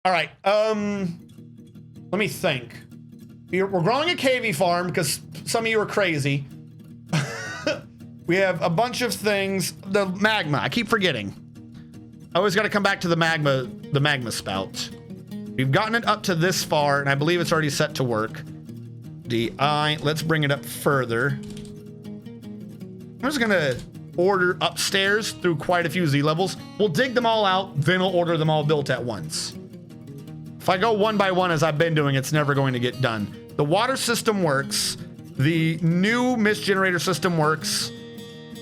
All right. Let me think. We're growing a KV farm because some of you are crazy. We have a bunch of things. The magma. I keep forgetting. I always got to come back to the magma spout. We've gotten it up to this far, and I believe it's already set to work. Let's bring it up further. I'm just gonna order upstairs through quite a few Z levels. We'll dig them all out, then we'll order them all built at once. If I go one by one as I've been doing, it's never going to get done. The water system works. The new mist generator system works.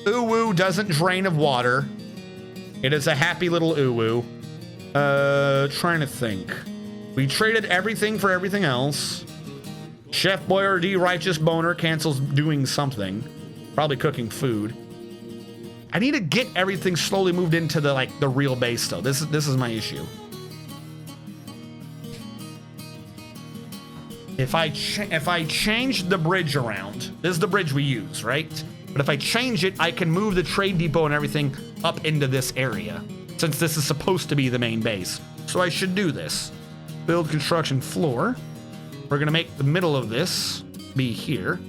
Uwu doesn't drain of water. It is a happy little uwu. Trying to think. We traded everything for everything else. Chef Boyardee Righteous Boner cancels doing something. Probably cooking food. I need to get everything slowly moved into the real base though. This is my issue. If I change the bridge around, this is the bridge we use, right? But if I change it, I can move the trade depot and everything up into this area, since this is supposed to be the main base. So I should do this. Build construction floor. We're gonna make the middle of this be here.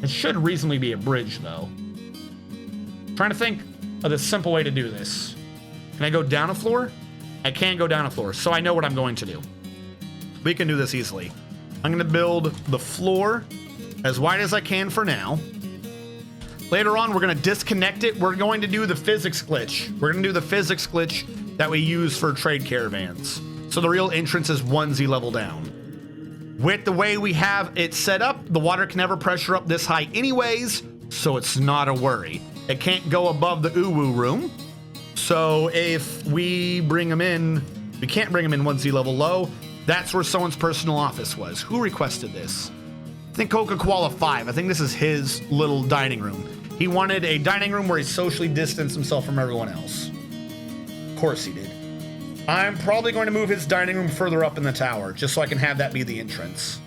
It should reasonably be a bridge though. Trying to think of the simple way to do this. Can I go down a floor? I can't go down a floor, so I know what I'm going to do. We can do this easily. I'm gonna build the floor as wide as I can for now. Later on, we're gonna disconnect it. We're going to do the physics glitch. We're gonna do the physics glitch that we use for trade caravans. So the real entrance is 1 Z level down. With the way we have it set up, the water can never pressure up this high anyways, so it's not a worry. It can't go above the uwu room. So if we bring them in, we can't bring them in 1 Z level low. That's where someone's personal office was. Who requested this? I think Coca-Cola 5. I think this is his little dining room. He wanted a dining room where he socially distanced himself from everyone else. Of course he did. I'm probably going to move his dining room further up in the tower, just so I can have that be the entrance.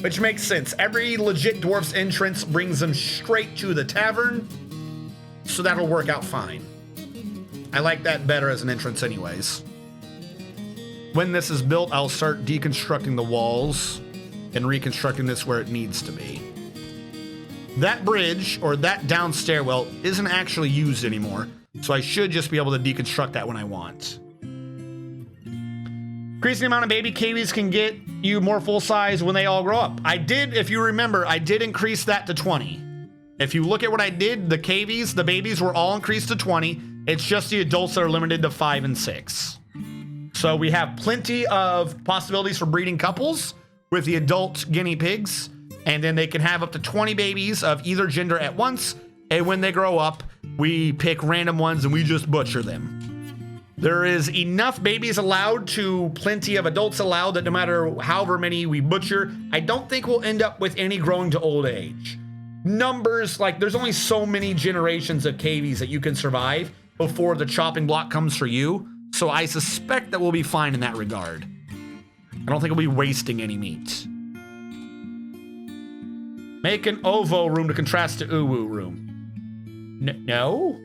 Which makes sense. Every legit dwarf's entrance brings them straight to the tavern, so that'll work out fine. I like that better as an entrance anyways. When this is built, I'll start deconstructing the walls and reconstructing this where it needs to be. That bridge, or that down stairwell, isn't actually used anymore, so I should just be able to deconstruct that when I want. Increasing the amount of baby KVs can get you more full size when they all grow up. I did, if you remember, I did increase that to 20. If you look at what I did, the KVs, the babies were all increased to 20. It's just the adults that are limited to 5 and 6. So we have plenty of possibilities for breeding couples with the adult guinea pigs, and then they can have up to 20 babies of either gender at once, and when they grow up, we pick random ones and we just butcher them. There is enough babies allowed to plenty of adults allowed that no matter however many we butcher, I don't think we'll end up with any growing to old age. Numbers, like there's only so many generations of KVs that you can survive before the chopping block comes for you. So I suspect that we'll be fine in that regard. I don't think we'll be wasting any meat. Make an ovo room to contrast to uwu room. No?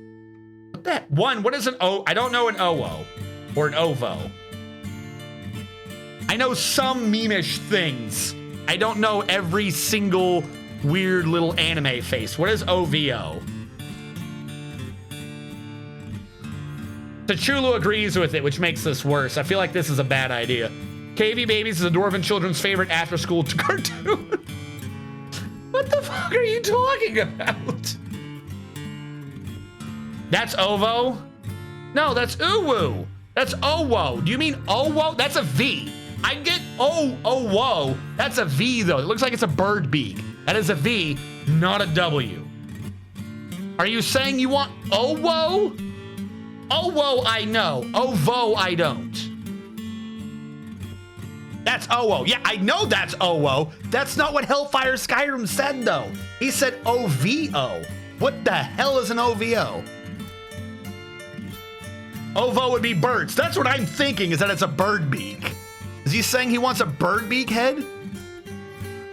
What that? What is an o? I don't know an owo or an ovo. I know some meme-ish things. I don't know every single weird little anime face. What is OVO? Tachulu agrees with it, which makes this worse. I feel like this is a bad idea. KV Babies is a dwarven children's favorite after-school cartoon. What the fuck are you talking about? That's OVO? No, that's Uwu. That's OWO. Do you mean OWO? That's a V. I get OWO. That's a V, though. It looks like it's a bird beak. That is a V, not a W. Are you saying you want OWO? OWO, I know. OVO, I don't. That's OWO. Yeah, I know that's OWO. That's not what Hellfire Skyrim said, though. He said OVO. What the hell is an OVO? OVO would be birds. That's what I'm thinking, is that it's a bird beak. Is he saying he wants a bird beak head?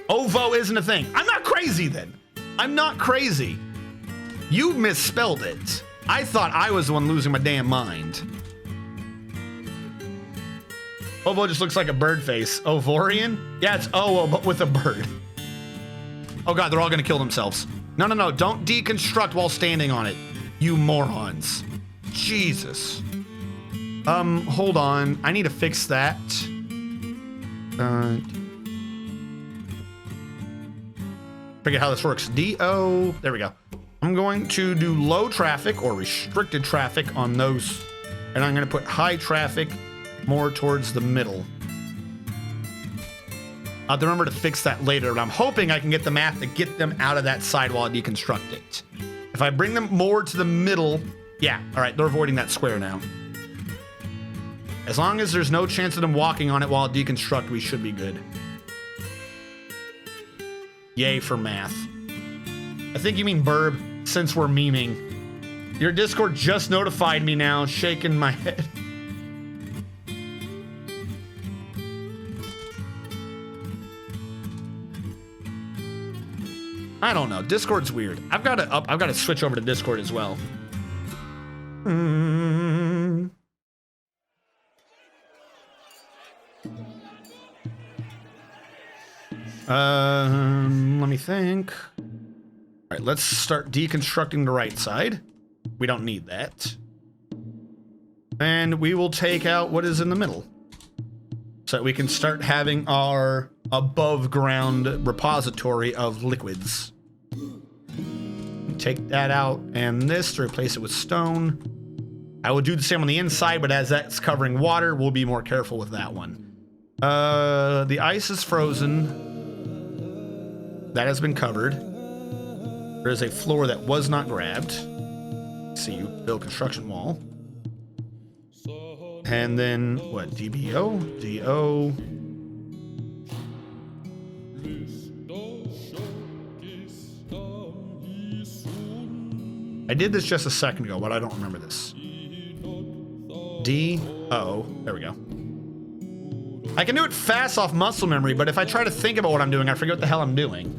OVO isn't a thing. I'm not crazy, then. I'm not crazy. You misspelled it. I thought I was the one losing my damn mind. Ovo just looks like a bird face. Ovorian? Yeah, it's Ovo, but with a bird. Oh god, they're all gonna kill themselves. No, no, no, don't deconstruct while standing on it. You morons. Jesus. Hold on. I need to fix that. Forget how this works. DO. There we go. I'm going to do low traffic or restricted traffic on those. And I'm going to put high traffic more towards the middle. I'll have to remember to fix that later, but I'm hoping I can get the math to get them out of that side while I deconstruct it. If I bring them more to the middle, yeah, all right, they're avoiding that square now. As long as there's no chance of them walking on it while I deconstruct, we should be good. Yay for math. I think you mean burb, since we're memeing. Your Discord just notified me now, shaking my head. I don't know. Discord's weird. I've got to switch over to Discord as well. Let me think. All right, let's start deconstructing the right side. We don't need that. And we will take out what is in the middle, so that we can start having our above ground repository of liquids. Take that out and this to replace it with stone. I will do the same on the inside, but as that's covering water, we'll be more careful with that one. The ice is frozen. That has been covered. There is a floor that was not grabbed. See, you build construction wall. And then, what, DBO? DO. I did this just a second ago, but I don't remember this. D-O. There we go. I can do it fast off muscle memory, but if I try to think about what I'm doing, I forget what the hell I'm doing.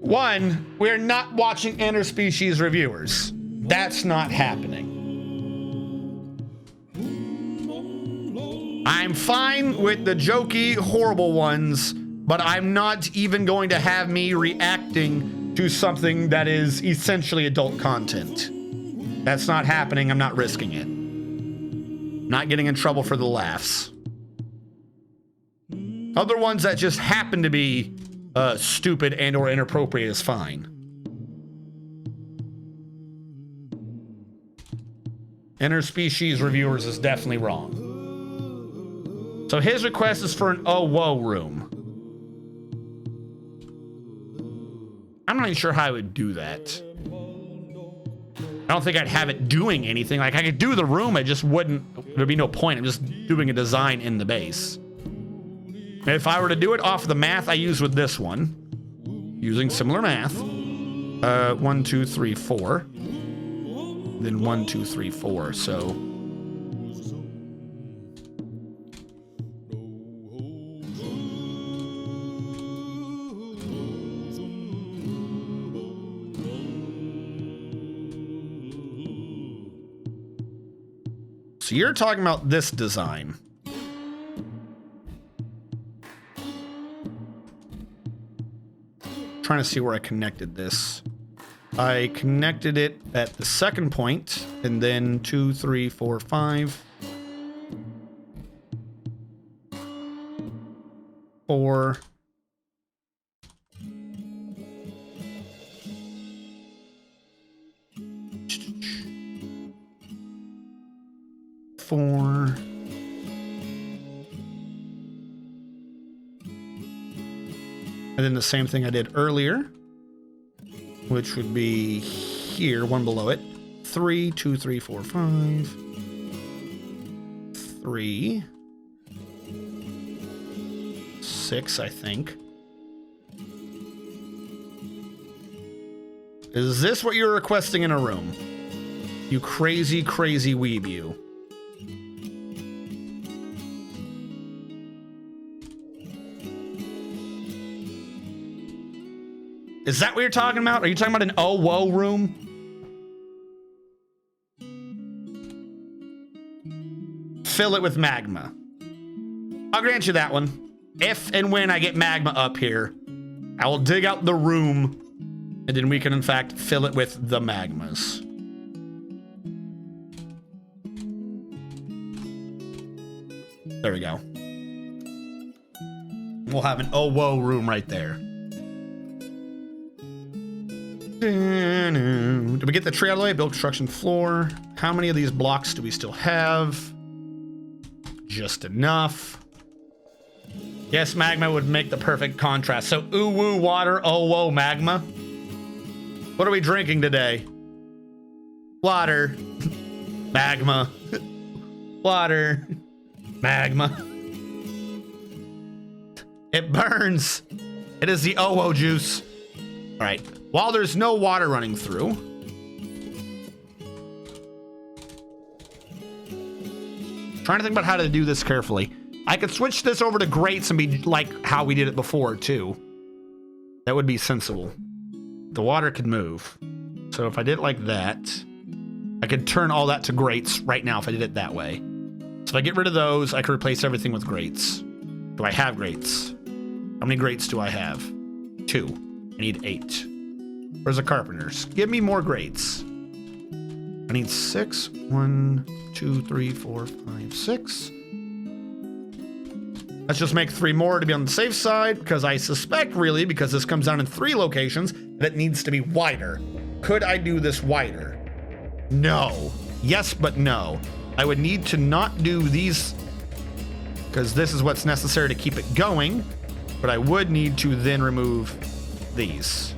One, we're not watching interspecies reviewers. That's not happening. I'm fine with the jokey, horrible ones, but I'm not even going to have me reacting to something that is essentially adult content. That's not happening. I'm not risking it. Not getting in trouble for the laughs. Other ones that just happen to be stupid and or inappropriate is fine. Interspecies reviewers is definitely wrong. So his request is for an oh whoa room. I'm not even sure how I would do that. I don't think I'd have it doing anything. Like, I could do the room, it just wouldn't, there'd be no point. I'm just doing a design in the base. And if I were to do it off the math I use with this one, using similar math, 1, 2, 3, 4, then 1, 2, 3, 4, so. So you're talking about this design. Trying to see where I connected this. I connected it at the second point, and then 2, 3, 4, 5. 4. And then the same thing I did earlier, which would be here, one below it. 3, 2, 3, 4, 5. 3. 6, I think. Is this what you're requesting in a room? You crazy, crazy weeb you. Is that what you're talking about? Are you talking about an oh whoa room? fill it with magma. I'll grant you that one. If and when I get magma up here, I will dig out the room, and then we can, in fact, fill it with the magmas. There we go. We'll have an oh whoa room right there. Did we get the tree out of the way? Build construction floor. How many of these blocks do we still have? Just enough. Yes, magma would make the perfect contrast. So, ooh woo water, oh whoa magma. What are we drinking today? Water. Magma. Water. Magma. It burns. It is the oh whoa juice. All right. While there's no water running through, trying to think about how to do this carefully. I could switch this over to grates and be like how we did it before too. That would be sensible. The water could move. So if I did it like that, I could turn all that to grates right now if I did it that way. So if I get rid of those, I could replace everything with grates. Do I have grates? How many grates do I have? 2. I need 8. Where's the carpenters? Give me more grates. I need 6. 1, 2, 3, 4, 5, 6. Let's just make 3 more to be on the safe side, because I suspect, really, because this comes down in 3 locations, that it needs to be wider. Could I do this wider? No. Yes, but no. I would need to not do these, because this is what's necessary to keep it going, but I would need to then remove these.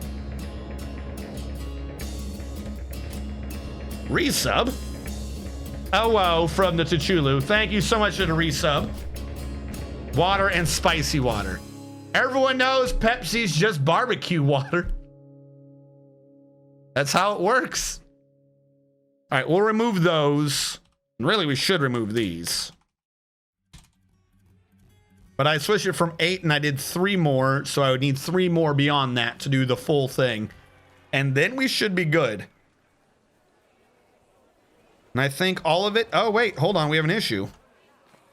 Resub? Oh, whoa, from the Tuchulu. Thank you so much for the resub. Water and spicy water. Everyone knows Pepsi's just barbecue water. That's how it works. All right, we'll remove those. Really, we should remove these. But I switched it from 8 and I did 3 more, so I would need 3 more beyond that to do the full thing. And then we should be good. And I think all of it... Oh, wait, hold on, we have an issue.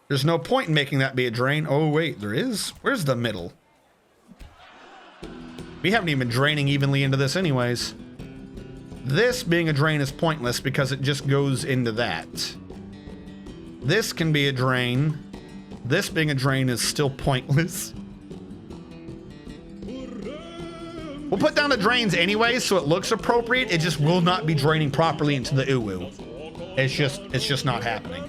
There's no point in making that be a drain. Oh, wait, there is? Where's the middle? We haven't even been draining evenly into this anyways. This being a drain is pointless because it just goes into that. This can be a drain. This being a drain is still pointless. We'll put down the drains anyway, so it looks appropriate. It just will not be draining properly into the uwu. It's just not happening.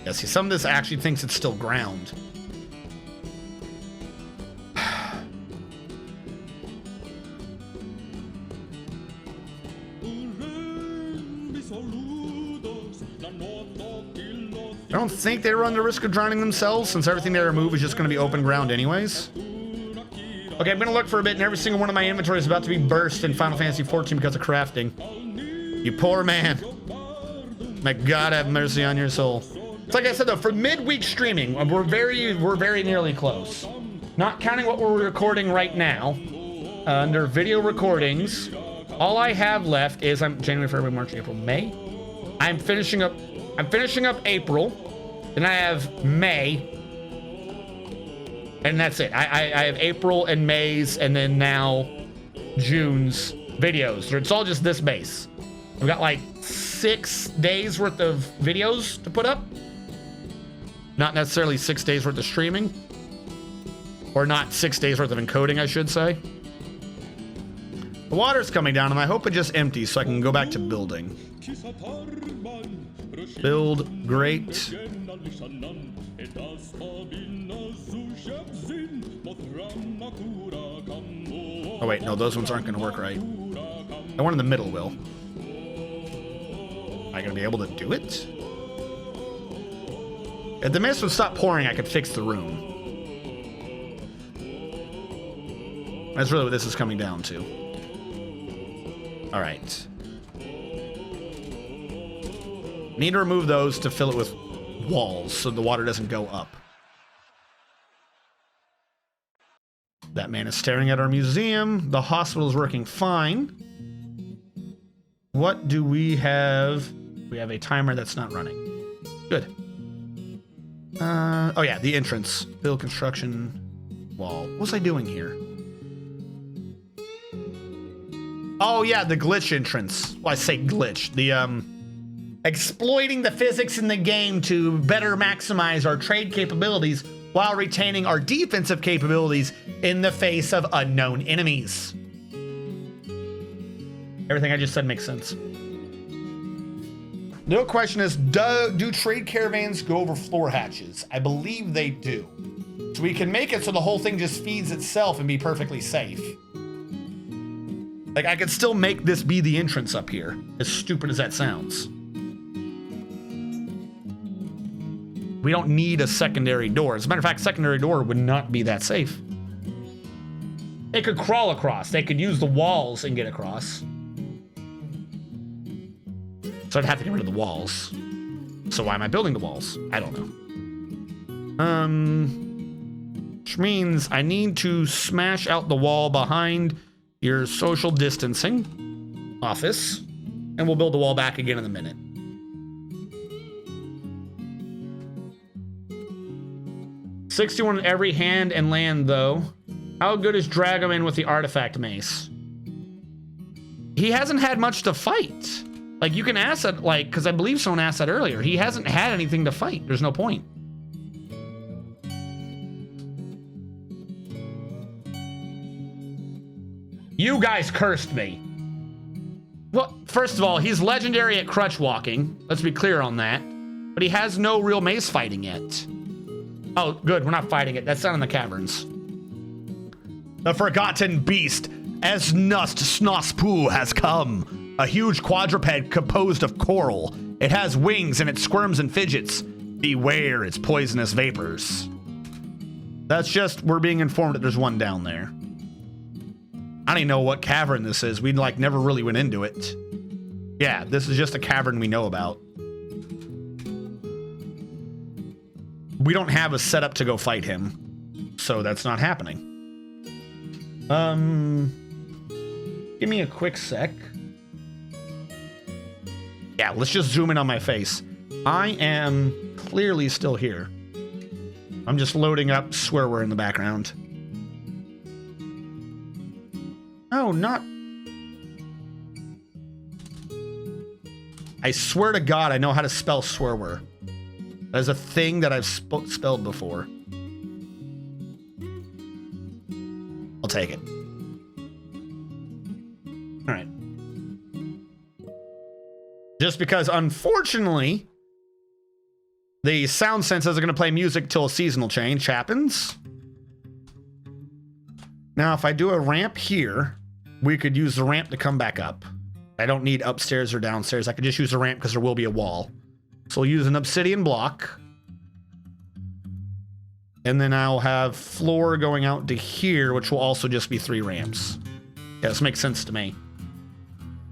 Yeah, see, some of this actually thinks it's still ground. I don't think they run the risk of drowning themselves, since everything they remove is just going to be open ground anyways. Okay, I'm going to look for a bit, and every single one of my inventory is about to be burst in Final Fantasy XIV because of crafting. You poor man. May God have mercy on your soul. It's like I said though, for midweek streaming, we're very nearly close. Not counting what we're recording right now, under video recordings, all I have left is January, February, March, April, May. I'm finishing up April, then I have May, and that's it. I have April and May's, and then now June's videos. It's all just this base. We've got like 6 days worth of videos to put up. Not necessarily 6 days worth of streaming. Or not 6 days worth of encoding, I should say. The water's coming down, and I hope it just empties so I can go back to building. Build, great. Oh wait, no, those ones aren't going to work right. The one in the middle will. Am I going to be able to do it? If the mist would stop pouring, I could fix the room. That's really what this is coming down to. All right. Need to remove those to fill it with walls so the water doesn't go up. That man is staring at our museum. The hospital is working fine. What do we have? We have a timer that's not running. Good. Oh yeah, the entrance. Build construction wall. What was I doing here? Oh yeah, the glitch entrance. Well, I say glitch. The exploiting the physics in the game to better maximize our trade capabilities while retaining our defensive capabilities in the face of unknown enemies. Everything I just said makes sense. The real question is, do trade caravans go over floor hatches? I believe they do. So we can make it so the whole thing just feeds itself and be perfectly safe. Like, I could still make this be the entrance up here, as stupid as that sounds. We don't need a secondary door. As a matter of fact, secondary door would not be that safe. They could crawl across. They could use the walls and get across. So I'd have to get rid of the walls. So why am I building the walls? I don't know. Which means I need to smash out the wall behind your social distancing office, and we'll build the wall back again in a minute. $61 in every hand and land, though. How good is Dragoman with the artifact mace? He hasn't had much to fight. Like, you can ask that, like, because I believe someone asked that earlier. He hasn't had anything to fight. There's no point. You guys cursed me. Well, first of all, he's legendary at crutch walking. Let's be clear on that. But he has no real mace fighting yet. Oh, good. We're not fighting it. That's down in the caverns. The forgotten beast, as Nust Snospoo, has come. A huge quadruped composed of coral. It has wings and it squirms and fidgets. Beware its poisonous vapors. That's just, we're being informed that there's one down there. I don't even know what cavern this is. We like never really went into it. Yeah, this is just a cavern we know about. We don't have a setup to go fight him, so that's not happening. Give me a quick sec. Yeah, let's just zoom in on my face. I am clearly still here. I'm just loading up swearword in the background. Oh, not... I swear to God, I know how to spell swearword. That is a thing that I've spelled before. I'll take it. All right. Just because, unfortunately, the sound sensors are going to play music till a seasonal change happens. Now, if I do a ramp here, we could use the ramp to come back up. I don't need upstairs or downstairs. I could just use a ramp because there will be a wall. So we'll use an obsidian block. And then I'll have floor going out to here, which will also just be 3 ramps. Yeah, this makes sense to me.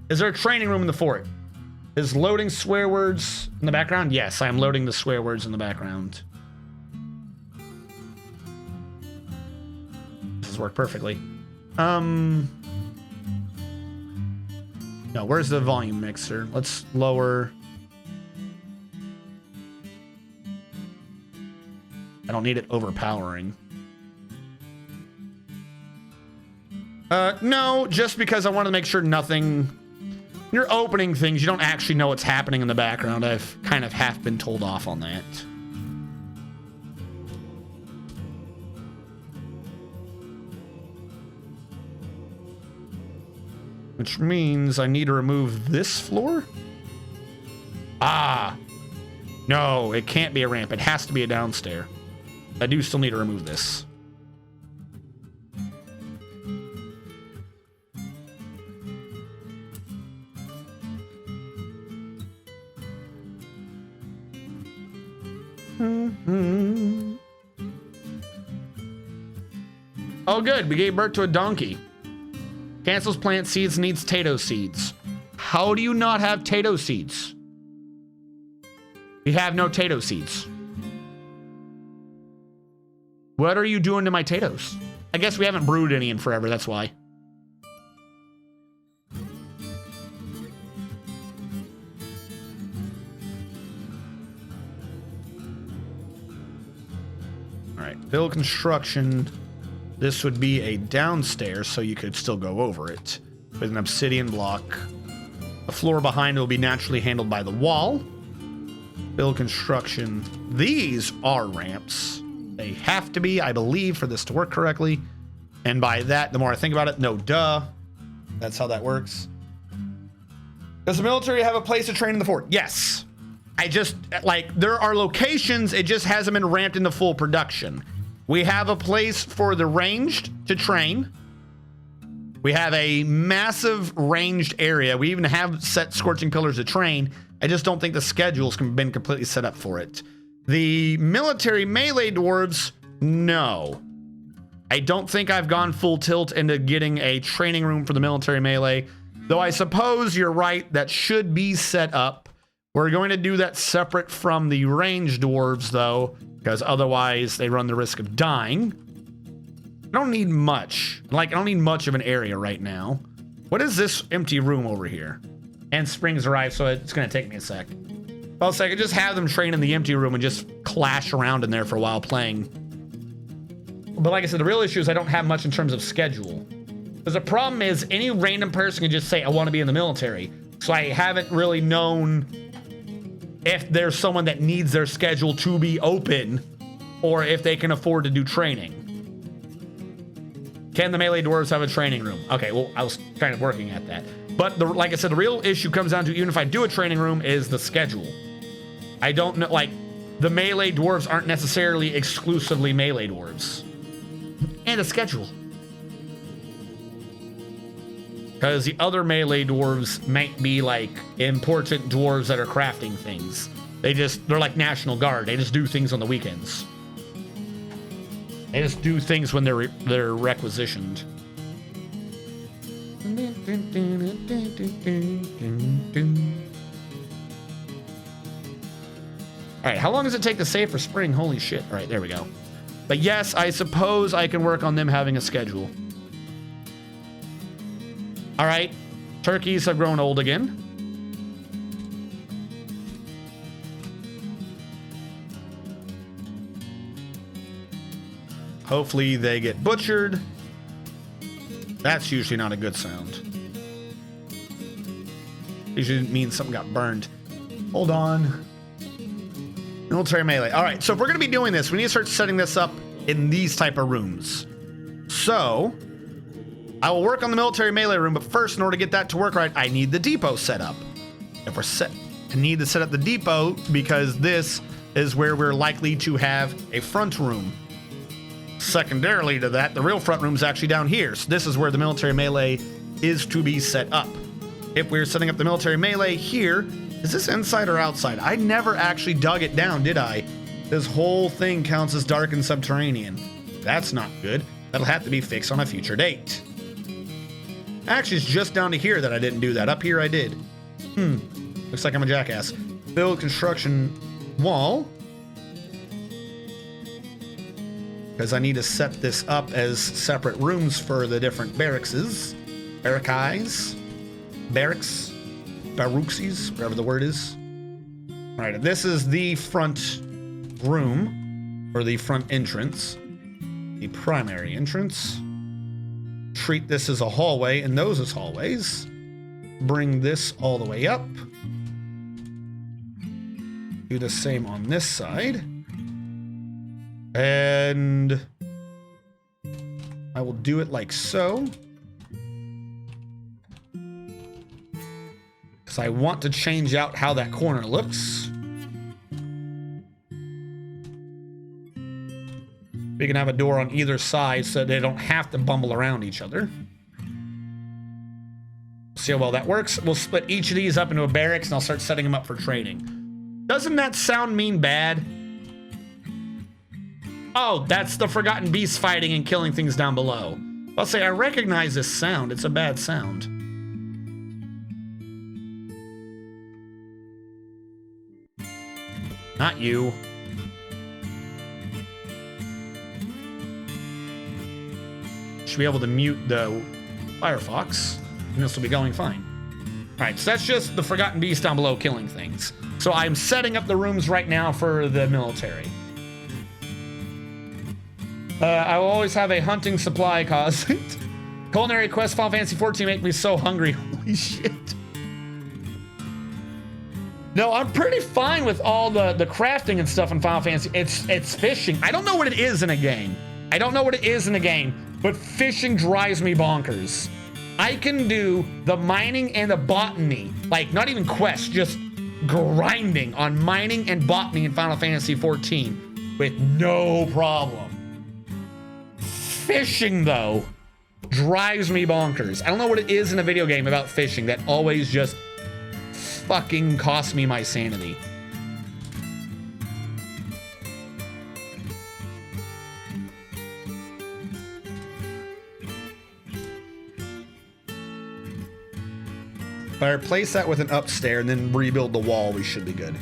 Is there a training room in the fort? Is loading swear words in the background? Yes, I am loading the swear words in the background. This has worked perfectly. No, where's the volume mixer? Let's lower. I don't need it overpowering. No, just because I want to make sure nothing... You're opening things, you don't actually know what's happening in the background. I've kind of half been told off on that. Which means I need to remove this floor? Ah! No, it can't be a ramp. It has to be a downstair. I do still need to remove this. Oh, good. We gave birth to a donkey. Cancels plant seeds, needs tato seeds. How do you not have tato seeds? We have no tato seeds. What are you doing to my potatoes? I guess we haven't brewed any in forever, that's why. All right, build construction. This would be a downstairs, so you could still go over it with an obsidian block. The floor behind it will be naturally handled by the wall. Build construction. These are ramps. They have to be, I believe, for this to work correctly. And by that, the more I think about it, no duh. That's how that works. Does the military have a place to train in the fort? Yes. I just, like, there are locations, it just hasn't been ramped into full production. We have a place for the ranged to train. We have a massive ranged area. We even have set scorching pillars to train. I just don't think the schedule's been completely set up for it. The military melee dwarves, no. I don't think I've gone full tilt into getting a training room for the military melee, though I suppose you're right, that should be set up. We're going to do that separate from the ranged dwarves, though, because otherwise they run the risk of dying. I don't need much. Like, I don't need much of an area right now. What is this empty room over here? And spring's arrived, so it's going to take me a sec. Well, so I could just have them train in the empty room and just clash around in there for a while playing. But like I said, the real issue is I don't have much in terms of schedule. Because the problem is any random person can just say, I want to be in the military. So I haven't really known if there's someone that needs their schedule to be open or if they can afford to do training. Can the melee dwarves have a training room? Okay, well, I was kind of working at that. But like I said, the real issue comes down to, even if I do a training room, is the schedule. I don't know, like, the melee dwarves aren't necessarily exclusively melee dwarves. And a schedule. Because the other melee dwarves might be like important dwarves that are crafting things. They're like National Guard. They just do things on the weekends. They just do things when they're requisitioned. All right, how long does it take to save for spring? Holy shit. All right, there we go. But yes, I suppose I can work on them having a schedule. All right, turkeys have grown old again. Hopefully they get butchered. That's usually not a good sound. Usually means something got burned. Hold on. Military melee. All right, so if we're going to be doing this, we need to start setting this up in these type of rooms. So I will work on the military melee room, but first, in order to get that to work right, I need the depot set up. If we're set, I need to set up the depot because this is where we're likely to have a front room. Secondarily to that, the real front room is actually down here. So this is where the military melee is to be set up. If we're setting up the military melee here, is this inside or outside? I never actually dug it down, did I? This whole thing counts as dark and subterranean. That's not good. That'll have to be fixed on a future date. Actually, it's just down to here that I didn't do that. Up here I did. Looks like I'm a jackass. Build construction wall. Because I need to set this up as separate rooms for the different barrackses. Barracks, baruxies, whatever the word is. All right, this is the front room, or the front entrance. The primary entrance. Treat this as a hallway and those as hallways. Bring this all the way up. Do the same on this side. And I will do it like so. Because I want to change out how that corner looks. We can have a door on either side so they don't have to bumble around each other. See how well that works. We'll split each of these up into a barracks and I'll start setting them up for trading. Doesn't that sound mean bad? Oh, that's the Forgotten Beast fighting and killing things down below. I'll say, I recognize this sound. It's a bad sound. Not you. Should be able to mute the Firefox, and this will be going fine. All right, so that's just the Forgotten Beast down below killing things. So I'm setting up the rooms right now for the military. I will always have a hunting supply cause. Culinary quest Final Fantasy 14 make me so hungry. Holy shit. No, I'm pretty fine with all the crafting and stuff in Final Fantasy. It's fishing. I don't know what it is in a game. But fishing drives me bonkers. I can do the mining and the botany, like not even quests, just grinding on mining and botany in Final Fantasy 14 with no problem. Fishing, though, drives me bonkers. I don't know what it is in a video game about fishing that always just fucking costs me my sanity. If I replace that with an upstairs and then rebuild the wall, we should be good.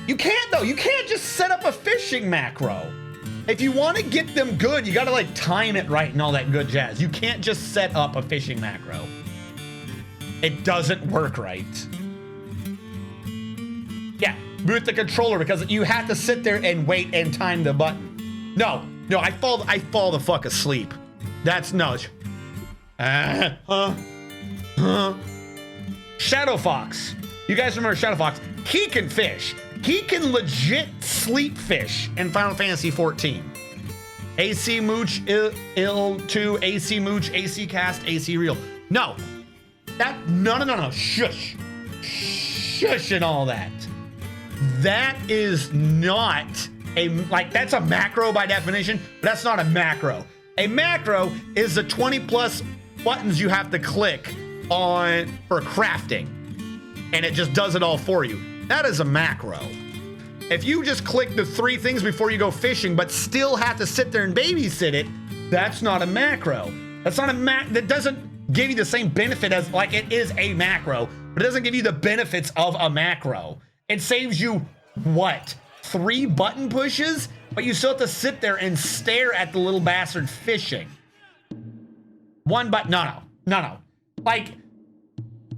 You can't, though. You can't just set up a fishing macro. If you want to get them good, you got to, like, time it right and all that good jazz. You can't just set up a fishing macro. It doesn't work right. Yeah, with the controller, because you have to sit there and wait and time the button. No, I fall the fuck asleep. That's no. Shadow Fox. You guys remember Shadow Fox? He can fish. He can legit sleep fish in Final Fantasy 14. AC Mooch, ill 2, AC Mooch, AC Cast, AC Reel. No. No. Shush. Shush and all that. That is not that's a macro by definition, but that's not a macro. A macro is the 20 plus buttons you have to click on for crafting, and it just does it all for you. That is a macro. If you just click the 3 things before you go fishing, but still have to sit there and babysit it, that's not a macro. That's not a that doesn't give you the same benefit as, like, it is a macro, but it doesn't give you the benefits of a macro. It saves you, what, 3 button pushes? But you still have to sit there and stare at the little bastard fishing. 1 button, no. Like,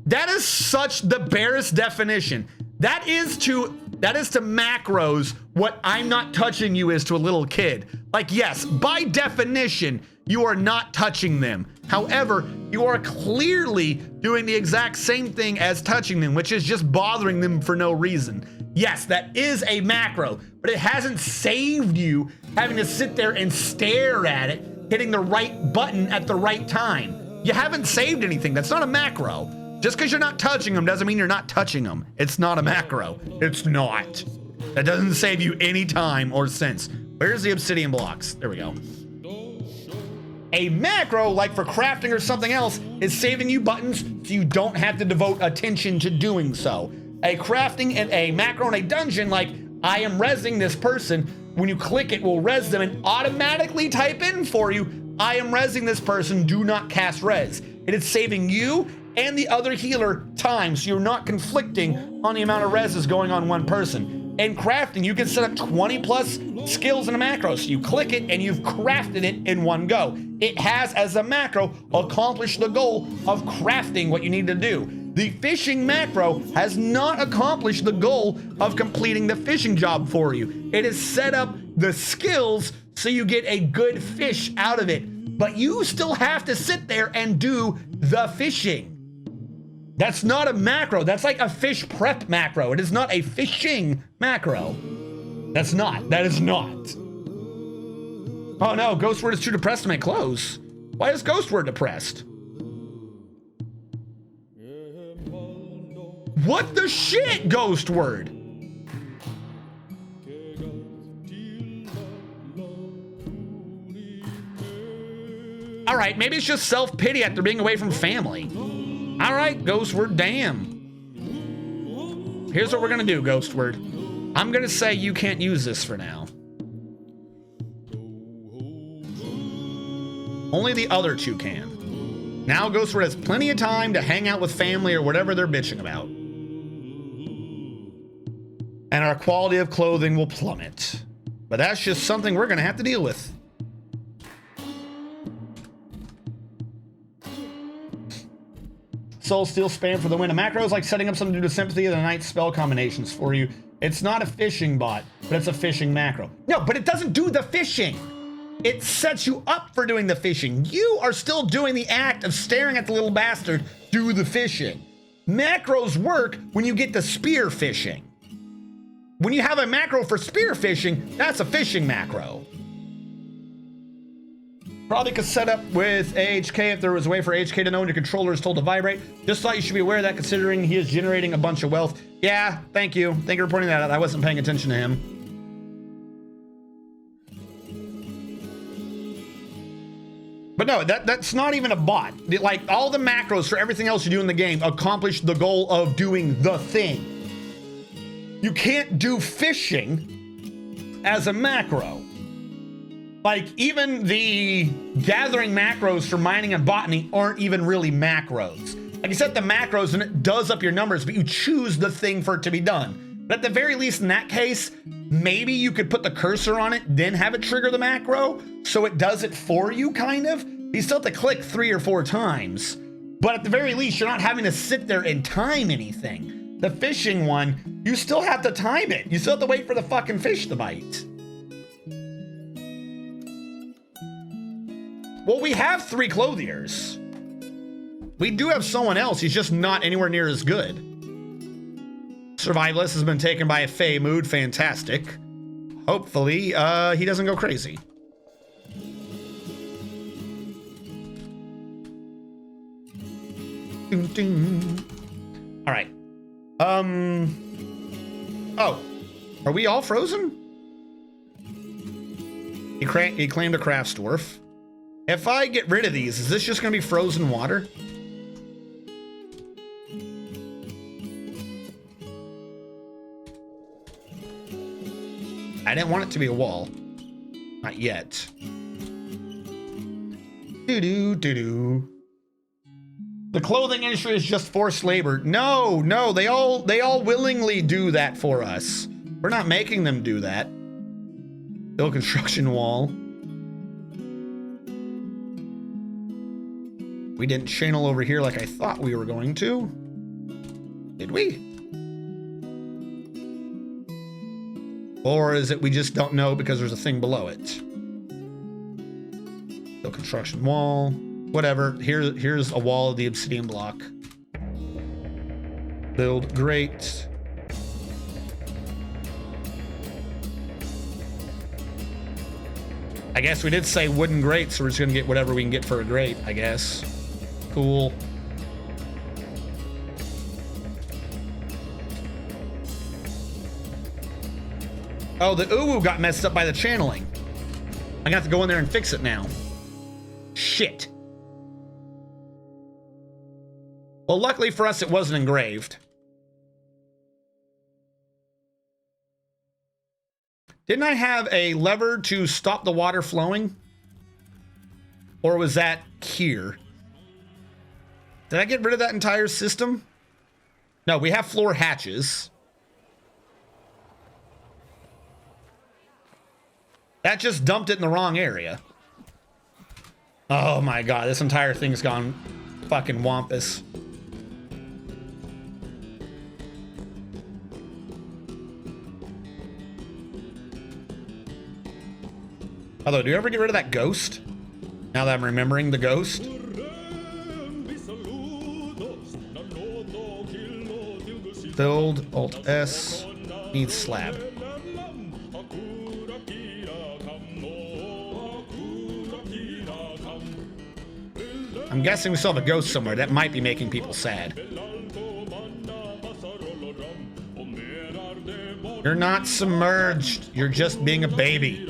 that is such the barest definition. That is to macros what I'm not touching you is to a little kid. Like, yes, by definition, you are not touching them. However, you are clearly doing the exact same thing as touching them, which is just bothering them for no reason. Yes, that is a macro, but it hasn't saved you having to sit there and stare at it, hitting the right button at the right time. You haven't saved anything. That's not a macro. Just because you're not touching them doesn't mean you're not touching them. It's not a macro. It's not. That doesn't save you any time or sense. Where's the obsidian blocks? There we go. A macro, like for crafting or something else, is saving you buttons so you don't have to devote attention to doing so. A crafting and a macro in a dungeon, like I am rezzing this person, when you click it will res them and automatically type in for you, I am rezzing this person, do not cast res. It is saving you and the other healer time, so you're not conflicting on the amount of reses going on one person. In crafting, you can set up 20 plus skills in a macro, so you click it and you've crafted it in one go. It has, as a macro, accomplished the goal of crafting what you need to do. The fishing macro has not accomplished the goal of completing the fishing job for you. It has set up the skills so you get a good fish out of it, but you still have to sit there and do the fishing. That's not a macro. That's like a fish prep macro. It is not a fishing macro. That's not. That is not. Oh no, Ghostword is too depressed to make clothes. Why is Ghostword depressed? What the shit, Ghostword? All right, maybe it's just self-pity after being away from family. All right, Ghostword, damn. Here's what we're gonna do, Ghostword. I'm going to say you can't use this for now. Only the other two can. Now Ghostward has plenty of time to hang out with family or whatever they're bitching about. And our quality of clothing will plummet. But that's just something we're going to have to deal with. Soul Steel spam for the win. A macro is like setting up something to do sympathy of the night spell combinations for you. It's not a fishing bot, but it's a fishing macro. No, but it doesn't do the fishing. It sets you up for doing the fishing. You are still doing the act of staring at the little bastard do the fishing. Macros work when you get the spear fishing. When you have a macro for spear fishing, that's a fishing macro. Probably could set up with AHK if there was a way for AHK to know when your controller is told to vibrate. Just thought you should be aware of that considering he is generating a bunch of wealth. Yeah, thank you. Thank you for pointing that out. I wasn't paying attention to him. But no, that's not even a bot. Like, all the macros for everything else you do in the game accomplish the goal of doing the thing. You can't do fishing as a macro. Like, even the gathering macros for mining and botany aren't even really macros. Like, you set the macros and it does up your numbers, but you choose the thing for it to be done. But at the very least, in that case, maybe you could put the cursor on it, then have it trigger the macro, so it does it for you, kind of. You still have to click 3 or 4 times. But at the very least, you're not having to sit there and time anything. The fishing one, you still have to time it. You still have to wait for the fucking fish to bite. Well, we have 3 clothiers. We do have someone else. He's just not anywhere near as good. Survivalist has been taken by a Fey mood. Fantastic. Hopefully, he doesn't go crazy. All right. Oh, are we all frozen? He claimed a crafts dwarf. If I get rid of these, is this just going to be frozen water? I didn't want it to be a wall. Not yet. Doo-doo-doo-doo. The clothing industry is just forced labor. No, they all willingly do that for us. We're not making them do that. Build construction wall. We didn't channel over here like I thought we were going to. Did we? Or is it we just don't know because there's a thing below it? Build construction wall. Whatever. Here's a wall of the obsidian block. Build grate. I guess we did say wooden grate, so we're just gonna get whatever we can get for a grate, I guess. Cool. Oh, the uwu got messed up by the channeling. I got to go in there and fix it now. Shit. Well, luckily for us, it wasn't engraved. Didn't I have a lever to stop the water flowing? Or was that here? Did I get rid of that entire system? No, we have floor hatches. That just dumped it in the wrong area. Oh my god, this entire thing's gone fucking wampus. Although, do you ever get rid of that ghost? Now that I'm remembering the ghost. Build, Alt S, needs slab. I'm guessing we still have a ghost somewhere. That might be making people sad. You're not submerged. You're just being a baby.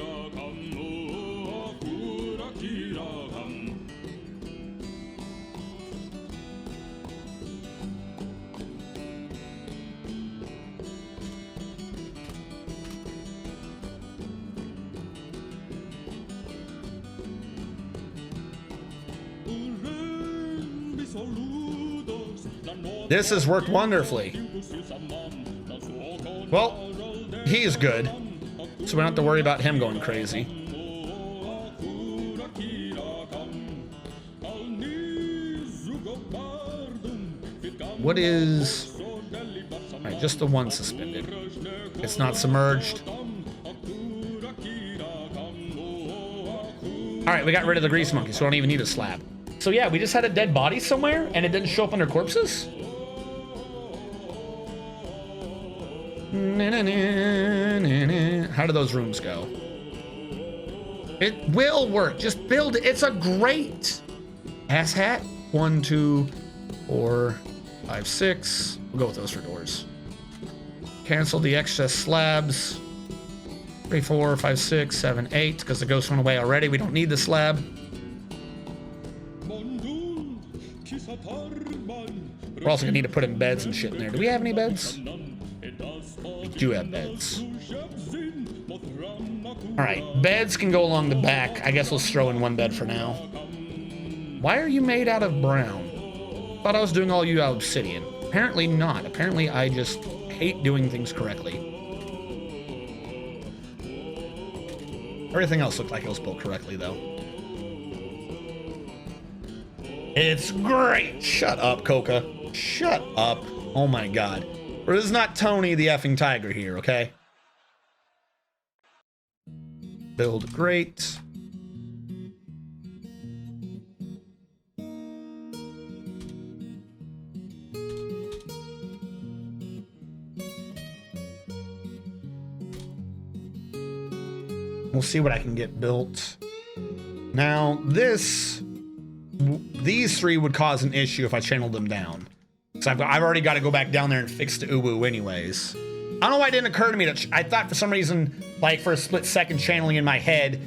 This has worked wonderfully. Well, he is good, so we don't have to worry about him going crazy. What is... All right, just the one suspended. It's not submerged. All right, we got rid of the grease monkey, so we don't even need a slab. So yeah, we just had a dead body somewhere, and it didn't show up under corpses? How do those rooms go? It will work. Just build it. It's a great ass hat. 1, 2, 4, 5, 6. We'll go with those for doors. Cancel the excess slabs. 3, 4, 5, 6, 7, 8. Because the ghost went away already. We don't need the slab. We're also gonna need to put in beds and shit in there. Do we have any beds? We do have beds. All right, beds can go along the back. I guess let's throw in one bed for now. Why are you made out of brown? Thought I was doing all you out of obsidian. Apparently not. Apparently I just hate doing things correctly. Everything else looked like it was built correctly though. It's great. Shut up, Coca. Shut up. Oh my God. This is not Tony the effing tiger here, okay? Build great. We'll see what I can get built. Now, these three would cause an issue if I channeled them down. So I've already got to go back down there and fix the uwu anyways. I don't know why it didn't occur to me that I thought for some reason, like for a split second, channeling in my head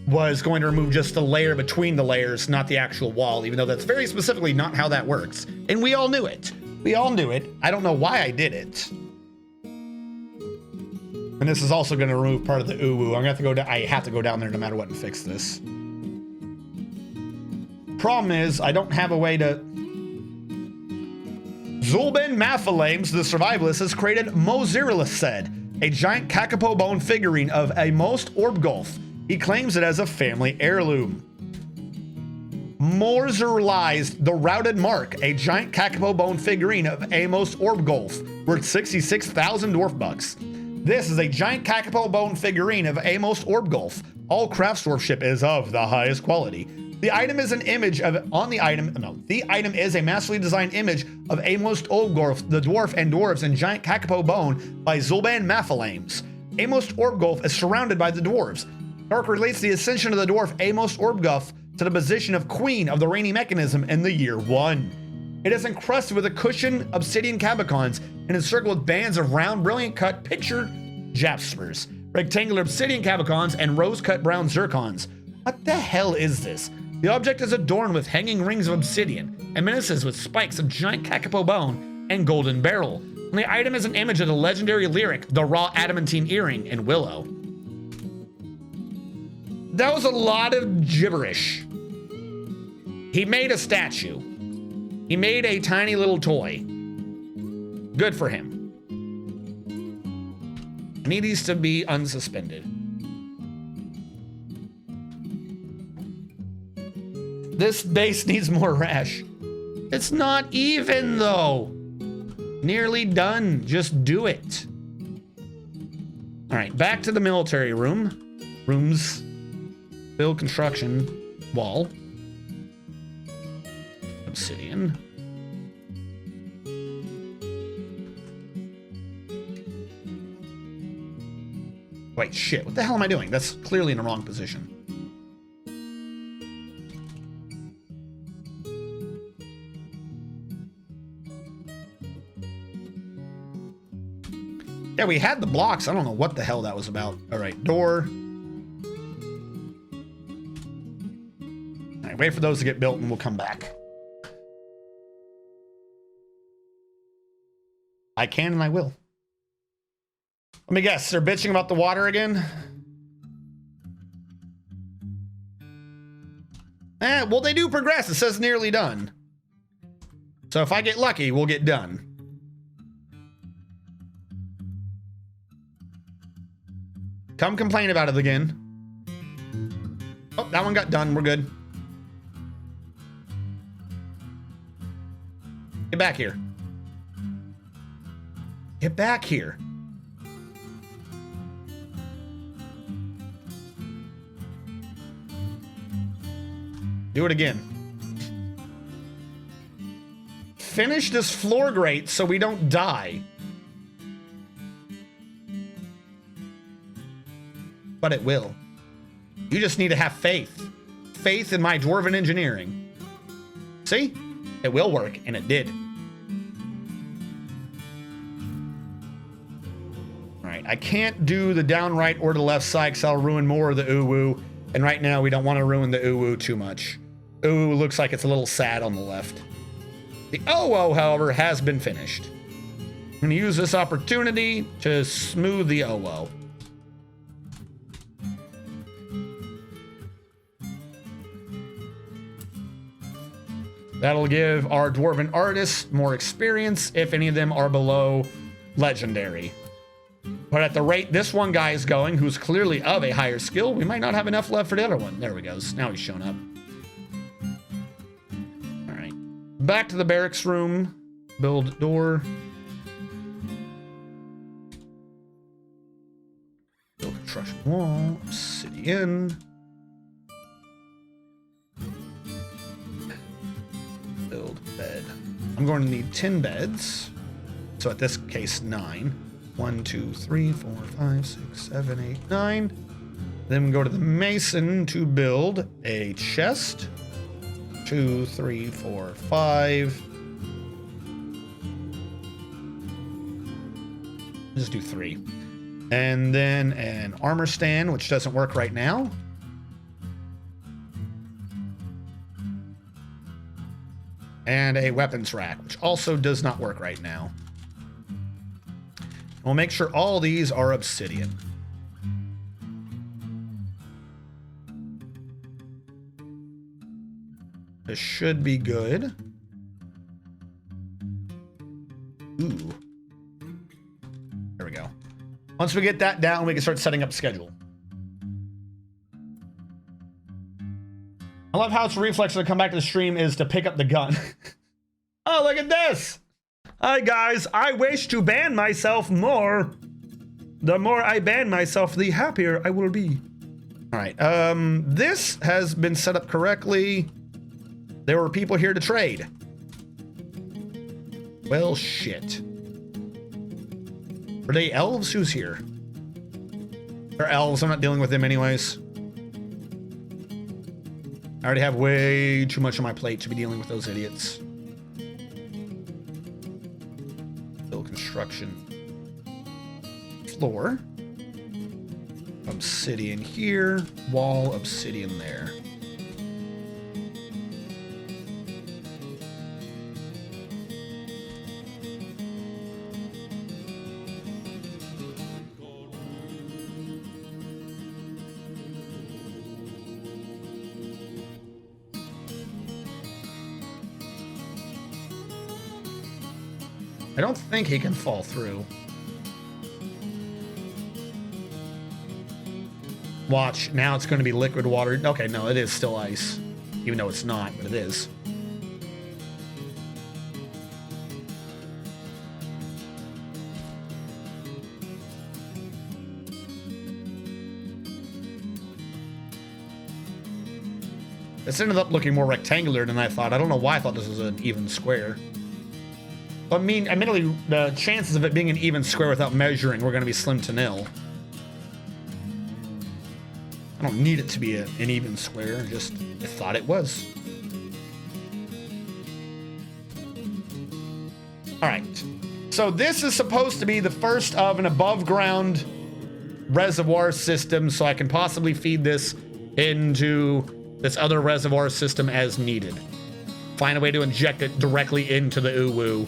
was going to remove just the layer between the layers, not the actual wall, even though that's very specifically not how that works. And we all knew it. We all knew it. I don't know why I did it. And this is also going to remove part of the uwu. I'm going to have to go down. I have to go down there no matter what and fix this. Problem is, I don't have a way to... Zulben Maphalames, the survivalist, has created Mozirla said, a giant kakapo bone figurine of a most Orbgulf. He claims it as a family heirloom. Morzerlized the Routed Mark, a giant kakapo bone figurine of Amos Orbgulf, worth 66,000 dwarf bucks. This is a giant kakapo bone figurine of Amos Orbgulf. All craftsdwarfship is of the highest quality. The item is an image of the item is a masterly designed image of Amos Orbgulf, the dwarf and dwarves and giant kakapo bone by Zulban Maphalames. Amos Orbgulf is surrounded by the dwarves. Dark relates the ascension of the dwarf Amos Orbgulf to the position of queen of the rainy mechanism in the year 1. It is encrusted with a cushion obsidian cabicons and encircled with bands of round, brilliant cut picture jaspers, rectangular obsidian cabicons, and rose-cut brown zircons. What the hell is this? The object is adorned with hanging rings of obsidian and menaces with spikes of giant kakapo bone and golden beryl. And the item is an image of the legendary lyric, the raw adamantine earring in Willow. That was a lot of gibberish. He made a statue. He made a tiny little toy. Good for him. I need these to be unsuspended. This base needs more rash. It's not even though. Nearly done. Just do it. All right, back to the military room. Rooms. Build construction. Wall. Obsidian. Wait, shit. What the hell am I doing? That's clearly in the wrong position. Yeah, we had the blocks. I don't know what the hell that was about. All right, door. All right, wait for those to get built and we'll come back. I can and I will. Let me guess, they're bitching about the water again? Well, they do progress. It says nearly done. So if I get lucky, we'll get done. Come complain about it again. Oh, that one got done. We're good. Get back here. Get back here. Do it again. Finish this floor grate so we don't die. But it will. You just need to have faith. Faith in my dwarven engineering. See? It will work, and it did. Alright, I can't do the down right or the left side because I'll ruin more of the uwu. And right now, we don't want to ruin the uwu too much. Uwu looks like it's a little sad on the left. The owo, however, has been finished. I'm going to use this opportunity to smooth the owo. That'll give our dwarven artists more experience if any of them are below legendary. But at the rate this one guy is going, who's clearly of a higher skill, we might not have enough left for the other one. There we go. Now he's shown up. All right. Back to the barracks room. Build door. Build construction wall. Obsidian. Build bed. I'm going to need 10 beds. So at this case, 9. 1, 2, 3, 4, 5, 6, 7, 8, 9. Then we go to the mason to build a chest. 2, 3, 4, 5. Just do 3. And then an armor stand, which doesn't work right now. And a weapons rack, which also does not work right now. We'll make sure all these are obsidian. This should be good. Ooh. There we go. Once we get that down, we can start setting up schedule. I love how its reflex to come back to the stream is to pick up the gun. Oh, look at this! Hi guys, I wish to ban myself more. The more I ban myself, the happier I will be. All right, this has been set up correctly. There were people here to trade. Well, shit. Are they elves? Who's here? They're elves, I'm not dealing with them anyways. I already have way too much on my plate to be dealing with those idiots. Construction floor, obsidian here, wall, obsidian there. I don't think he can fall through. Watch, now it's going to be liquid water. Okay, no, it is still ice. Even though it's not, but it is. This ended up looking more rectangular than I thought. I don't know why I thought this was an even square. I mean, admittedly, the chances of it being an even square without measuring were going to be slim to nil. I don't need it to be an even square, just I thought it was. All right, so this is supposed to be the first of an above ground reservoir system, so I can possibly feed this into this other reservoir system as needed. Find a way to inject it directly into the uwu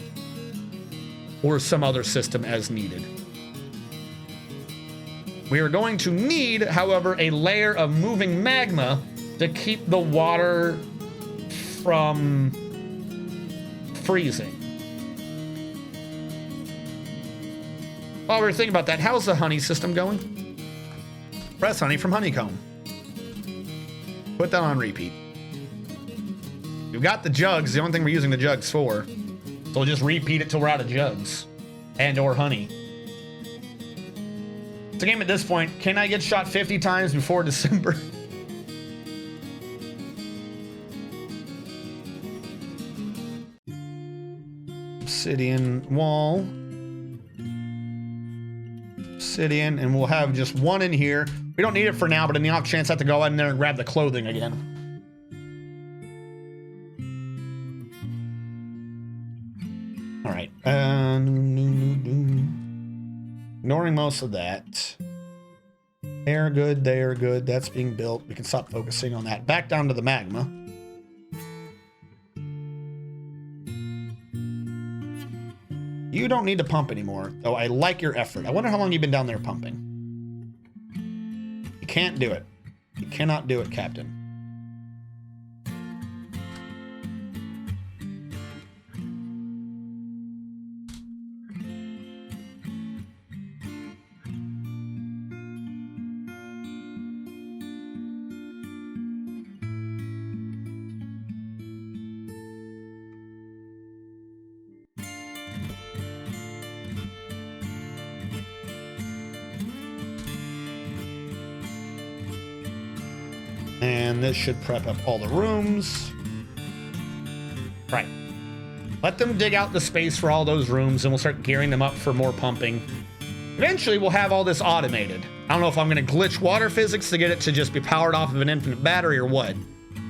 or some other system as needed. We are going to need, however, a layer of moving magma to keep the water from freezing. While we were thinking about that, how's the honey system going? Press honey from honeycomb. Put that on repeat. We've got the jugs, the only thing we're using the jugs for. So we'll just repeat it till we're out of jugs. And or honey. It's a game at this point. Can I get shot 50 times before December? Obsidian wall. Obsidian, and we'll have just one in here. We don't need it for now, but in the off chance I have to go in there and grab the clothing again. All right. Ignoring most of that. They are good. They are good. That's being built. We can stop focusing on that. Back down to the magma. You don't need to pump anymore, though I like your effort. I wonder how long you've been down there pumping. You can't do it. You cannot do it, Captain. And this should prep up all the rooms. Right. Let them dig out the space for all those rooms, and we'll start gearing them up for more pumping. Eventually, we'll have all this automated. I don't know if I'm going to glitch water physics to get it to just be powered off of an infinite battery or what.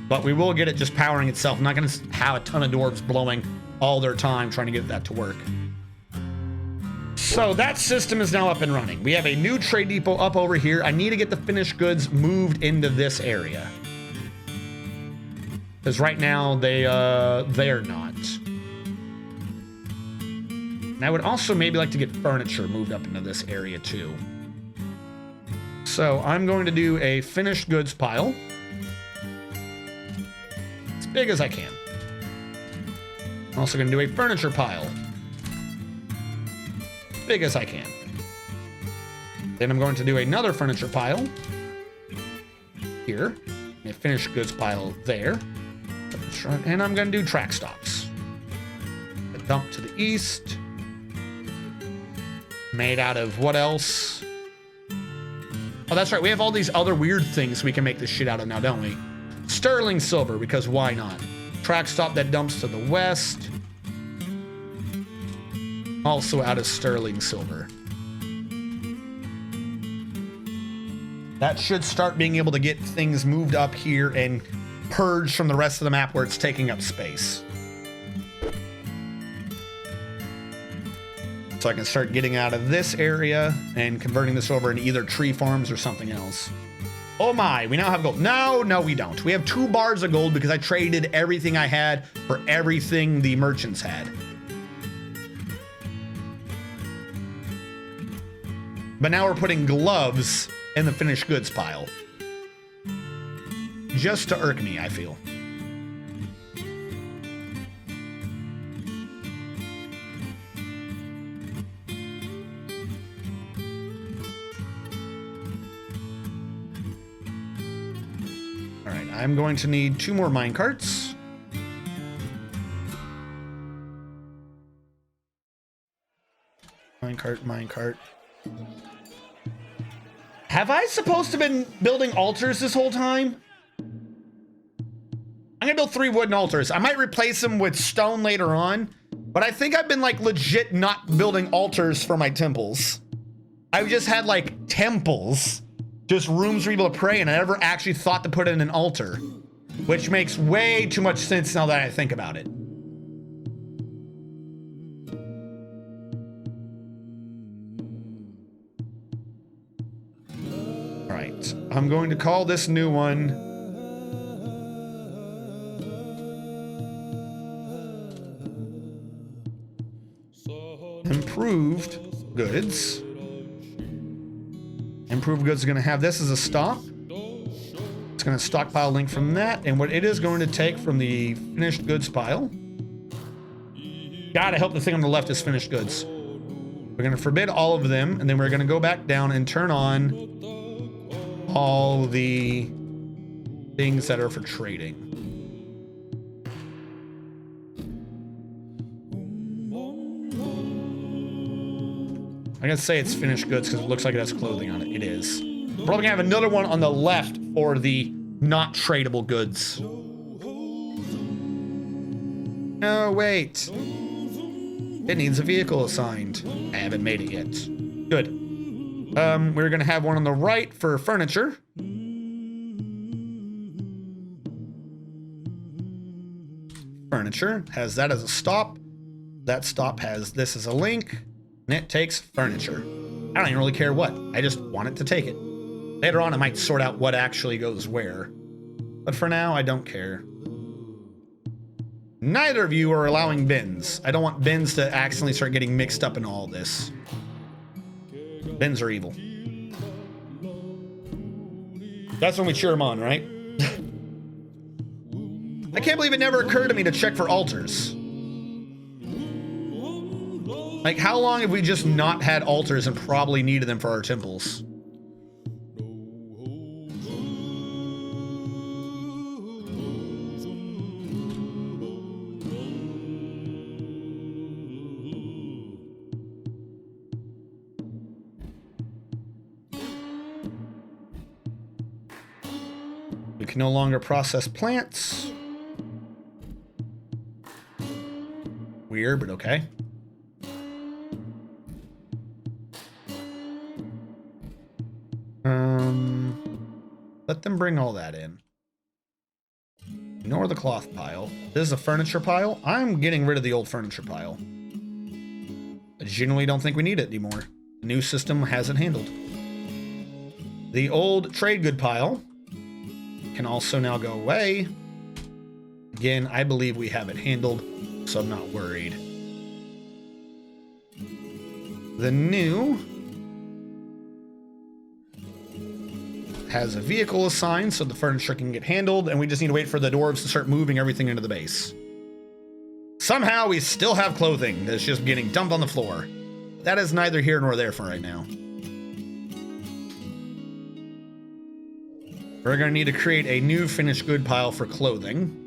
But we will get it just powering itself. I'm not going to have a ton of dwarves blowing all their time trying to get that to work. So that system is now up and running. We have a new trade depot up over here. I need to get the finished goods moved into this area. Because right now they're not. And I would also maybe like to get furniture moved up into this area too. So I'm going to do a finished goods pile. As big as I can. I'm also going to do a furniture pile. Big as I can. Then I'm going to do another furniture pile here, a finished goods pile there, and I'm going to do track stops. A dump to the east, made out of what else? Oh, that's right. We have all these other weird things we can make this shit out of now, don't we? Sterling silver, because why not? Track stop that dumps to the west. Also out of sterling silver. That should start being able to get things moved up here and purged from the rest of the map where it's taking up space. So I can start getting out of this area and converting this over into either tree farms or something else. Oh my, we now have gold. No, we don't. We have 2 bars of gold because I traded everything I had for everything the merchants had. But now we're putting gloves in the finished goods pile. Just to irk me, I feel. All right, I'm going to need 2 more minecarts. Minecart. Have I supposed to have been building altars this whole time? I'm gonna build 3 wooden altars. I might replace them with stone later on, but I think I've been like legit not building altars for my temples. I've just had like temples, just rooms for people to pray in. I never actually thought to put in an altar, which makes way too much sense now that I think about it. I'm going to call this new one Improved Goods. Improved Goods is going to have this as a stock. It's going to stockpile link from that, and what it is going to take from the finished goods pile God, I hope the thing on the left is finished goods. We're going to forbid all of them, and then we're going to go back down and turn on all the things that are for trading. I'm going to say it's finished goods because it looks like it has clothing on it. It is. We're probably going to have another one on the left for the not tradable goods. No, wait. It needs a vehicle assigned. I haven't made it yet. Good. We're going to have one on the right for furniture. Furniture has that as a stop. That stop has this as a link. And it takes furniture. I don't even really care what. I just want it to take it. Later on, I might sort out what actually goes where. But for now, I don't care. Neither of you are allowing bins. I don't want bins to accidentally start getting mixed up in all this. Bins are evil. That's when we cheer them on, right? I can't believe it never occurred to me to check for altars. Like, how long have we just not had altars and probably needed them for our temples? We can no longer process plants. Weird, but okay. Let them bring all that in. Ignore the cloth pile. This is a furniture pile. I'm getting rid of the old furniture pile. I genuinely don't think we need it anymore. The new system has it handled. The old trade good pile can also now go away. Again, I believe we have it handled, so I'm not worried. The new has a vehicle assigned so the furniture can get handled, and we just need to wait for the dwarves to start moving everything into the base. Somehow we still have clothing that's just getting dumped on the floor. That is neither here nor there for right now. We're going to need to create a new finished good pile for clothing.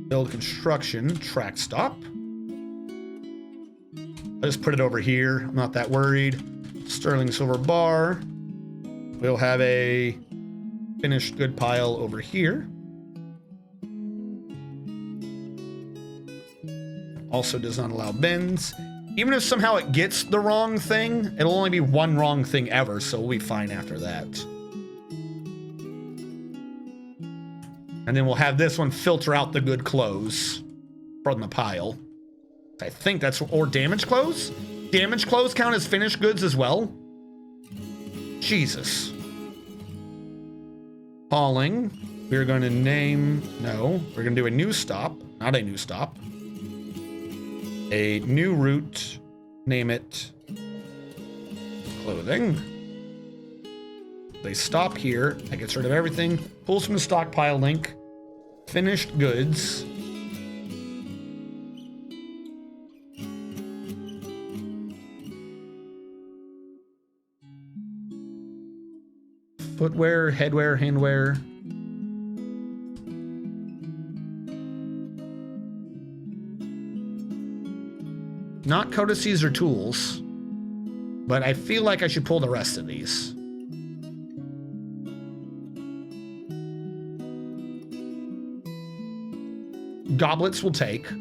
Build construction, track stop. I'll just put it over here. I'm not that worried. Sterling silver bar. We'll have a finished good pile over here. Also does not allow bins. Even if somehow it gets the wrong thing, it'll only be one wrong thing ever, so we'll be fine after that. And then we'll have this one filter out the good clothes from the pile. I think that's, or damaged clothes? Damaged clothes count as finished goods as well? Jesus. Hauling. We're going to name, no, we're going to do a new stop, not a new stop. A new route, name it clothing. They stop here, that gets rid of everything, pulls from the stockpile link, finished goods. Footwear, headwear, handwear. Not codices or tools, but I feel like I should pull the rest of these. Goblets will take. I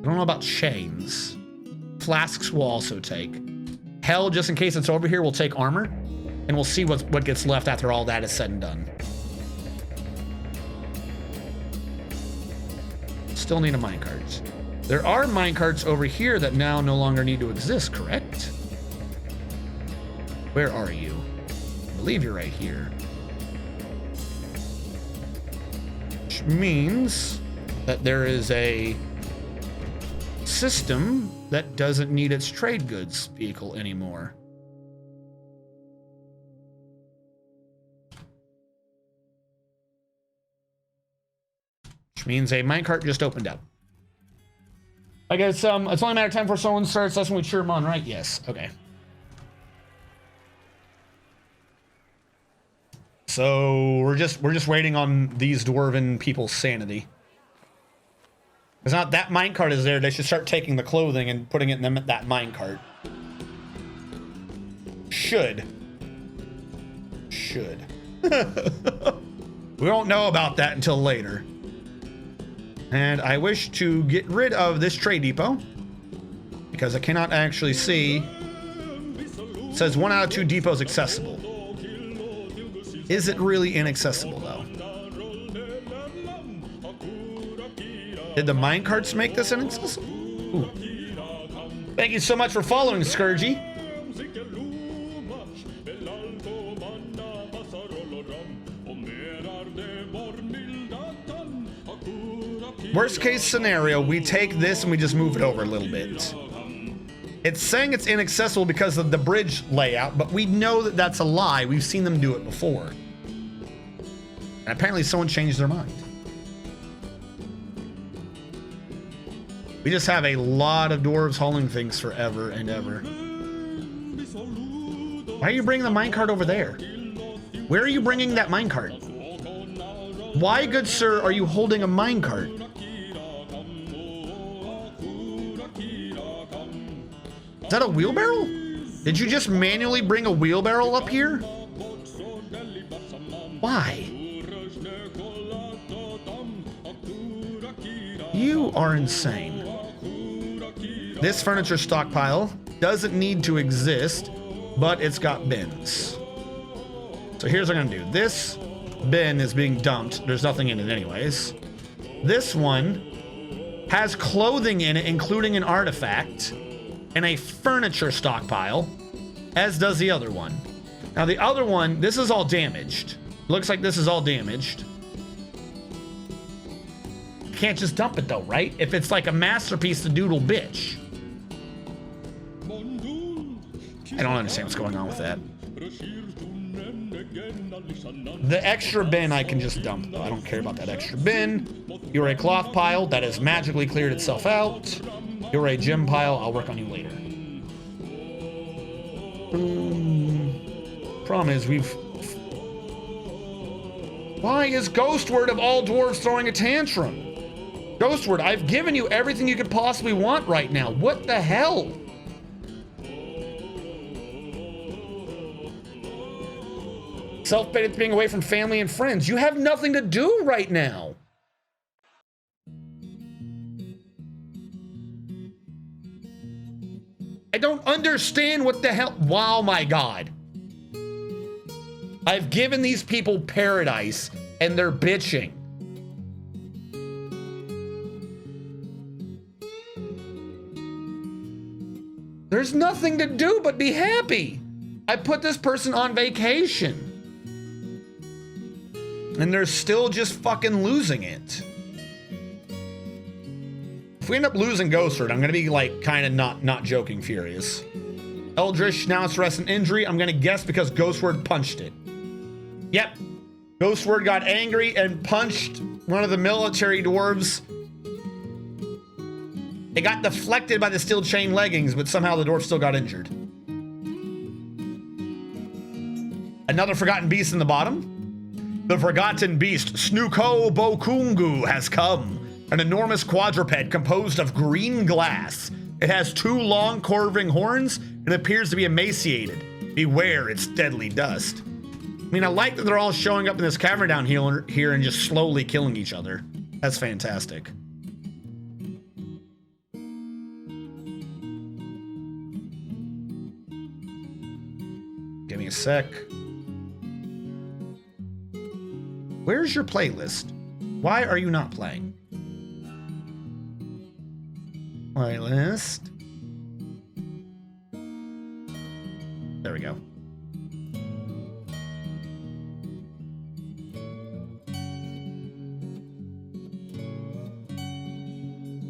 don't know about chains. Flasks will also take. Hell, just in case it's over here, we'll take armor. And we'll see what gets left after all that is said and done. Still need a minecart. There are minecarts over here that now no longer need to exist, correct? Where are you? I believe you're right here. Which means that there is a system that doesn't need its trade goods vehicle anymore. which means a minecart just opened up. I guess it's only a matter of time before someone starts. That's when we cheer them on, right? Yes. Okay. So we're just waiting on these dwarven people's sanity. Because not that minecart is there, they should start taking the clothing and putting it in that minecart. Should. We won't know about that until later. And I wish to get rid of this trade depot because I cannot actually see. It says 1 out of 2 depots accessible. Is it really inaccessible though? Did the minecarts make this inaccessible? Ooh. Thank you so much for following, Scourgy. Worst case scenario, we take this and we just move it over a little bit. It's saying it's inaccessible because of the bridge layout, but we know that that's a lie. We've seen them do it before. And apparently someone changed their mind. We just have a lot of dwarves hauling things forever and ever. Why are you bringing the minecart over there? Where are you bringing that minecart? Why, good sir, are you holding a minecart? Is that a wheelbarrow? Did you just manually bring a wheelbarrow up here? Why? You are insane. This furniture stockpile doesn't need to exist, but it's got bins. So here's what I'm gonna do. This bin is being dumped. There's nothing in it anyways. This one has clothing in it, including an artifact, and a furniture stockpile, as does the other one. Now the other one, this is all damaged. Looks like this is all damaged. Can't just dump it though, right? If it's like a masterpiece, the dude will bitch. I don't understand what's going on with that. The extra bin I can just dump though. I don't care about that extra bin. You're a cloth pile that has magically cleared itself out. You're a gem pile. I'll work on you later. Problem is Why is Ghostword of all dwarves throwing a tantrum? Ghostword, I've given you everything you could possibly want right now. What the hell? Self-pity being away from family and friends. You have nothing to do right now. I don't understand what the hell. Wow, my God. I've given these people paradise and they're bitching. There's nothing to do but be happy. I put this person on vacation. And they're still just fucking losing it. If we end up losing Ghostword, I'm gonna be like kind of not joking furious. Eldritch now it's rest and injury. I'm gonna guess because Ghostword punched it. Yep. Ghostword got angry and punched one of the military dwarves. It got deflected by the steel chain leggings, but somehow the dwarf still got injured. Another forgotten beast in the bottom. The forgotten beast, Snuko Bokungu, has come. An enormous quadruped composed of green glass. It has 2 long curving horns and appears to be emaciated. Beware its deadly dust. I mean, I like that they're all showing up in this cavern down here and just slowly killing each other. That's fantastic. Give me a sec. Where's your playlist? Why are you not playing? Playlist. There we go.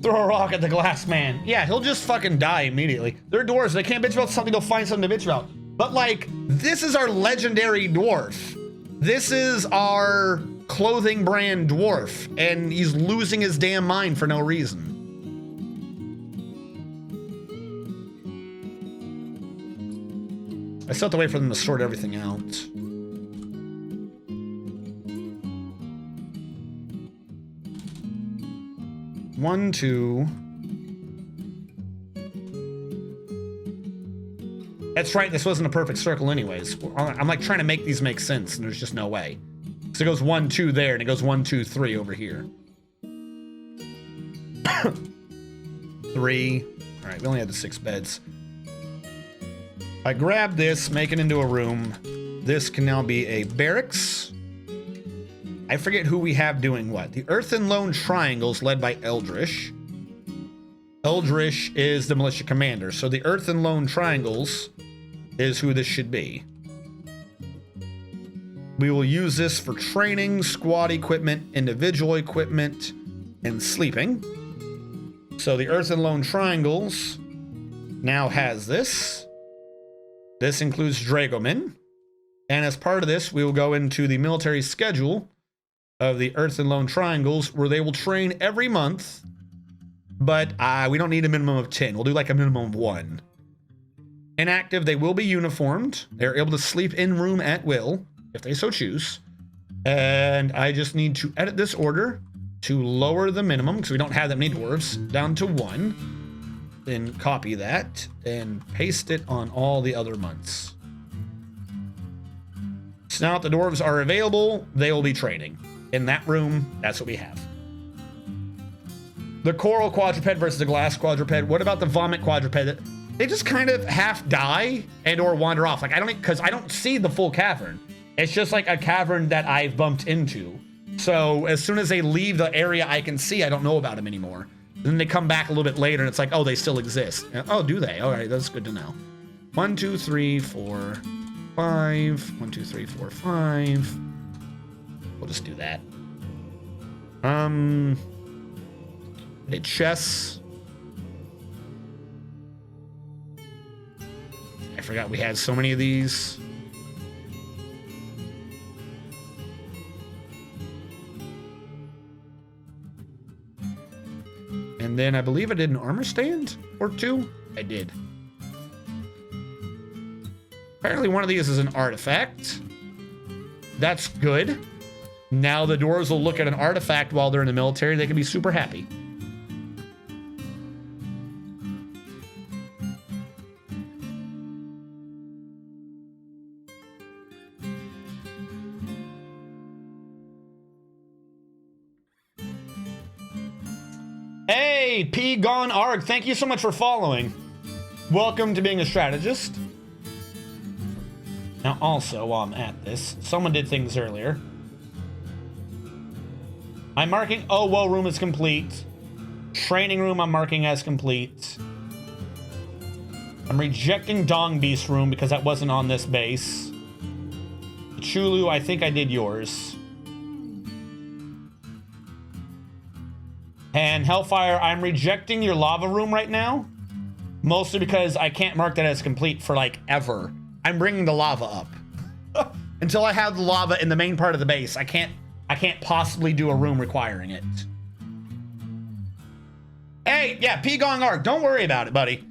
Throw a rock at the glass man. Yeah, he'll just fucking die immediately. They're dwarves. They can't bitch about something. They'll find something to bitch about. But like, this is our legendary dwarf. This is our clothing brand dwarf, and he's losing his damn mind for no reason. I still have to wait for them to sort everything out. One, two. That's right, this wasn't a perfect circle anyways. I'm like trying to make these make sense, and there's just no way. So it goes 1, 2 there, and it goes 1, 2, 3 over here. 3. All right, we only had the 6 beds. I grab this, make it into a room. This can now be a barracks. I forget who we have doing what. The Earth and Lone Triangles led by Eldrish. Eldrish is the militia commander, so the Earth and Lone Triangles is who this should be. We will use this for training, squad equipment, individual equipment, and sleeping. So the Earth and Lone Triangles now has this. This includes Dragomen. And as part of this, we will go into the military schedule of the Earth and Lone Triangles, where they will train every month, but we don't need a minimum of 10. We'll do like a minimum of 1. Inactive, they will be uniformed. They're able to sleep in room at will, if they so choose. And I just need to edit this order to lower the minimum, because we don't have that many dwarves, down to 1. Then copy that and paste it on all the other months. So now that the dwarves are available, they will be training. In that room, that's what we have. The coral quadruped versus the glass quadruped. What about the vomit quadruped? They just kind of half die and or wander off. Like, because I don't see the full cavern. It's just like a cavern that I've bumped into. So as soon as they leave the area I can see, I don't know about them anymore. Then they come back a little bit later and it's like, oh, they still exist. Oh, do they? All right, that's good to know. 1, 2, 3, 4, 5. 1, 2, 3, 4, 5. We'll just do that. A chess. I forgot we had so many of these. And then I believe I did an armor stand or 2. I did. Apparently one of these is an artifact. That's good. Now the dwarves will look at an artifact while they're in the military. They can be super happy. Hey, P Gone Arg, thank you so much for following. Welcome to being a strategist. Now also, while I'm at this, someone did things earlier. I'm marking, oh, whoa, room is complete. Training room I'm marking as complete. I'm rejecting Dong Beast room because that wasn't on this base. Chulu, I think I did yours. And Hellfire, I'm rejecting your lava room right now. Mostly because I can't mark that as complete for like ever. I'm bringing the lava up. Until I have the lava in the main part of the base, I can't possibly do a room requiring it. Hey, yeah, P Gong Arc, don't worry about it, buddy.